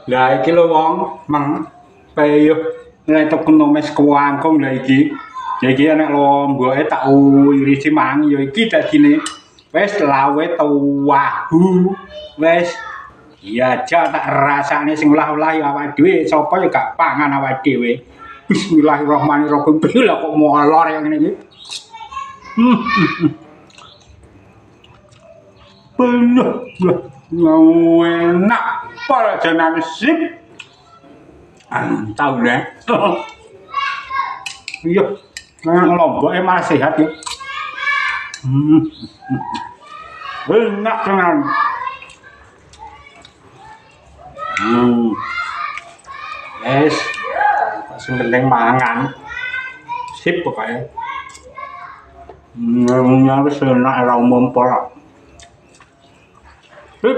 Lah iki lho wong, mang peyo nek tuku tumis kangkung lah iki. Ya iki nek lomboke tak irisi mang ya iki dadine wis lawe tuwahu. Wis iya aja tak rasane sing ulah-ulah ya awake dhewe, sapa ya gak pangan awake dhewe. Bismillahirrahmanirrahim. Lah kok molor yang ngene iki. Bener. Enak. Para jenane sip. Tahu deh. Iya. Nang lomboke malah sehat ya. Enak tenan. Yes. Sing penting mangan. Sip pokoknya. Wis enak ora umum pol. Sip.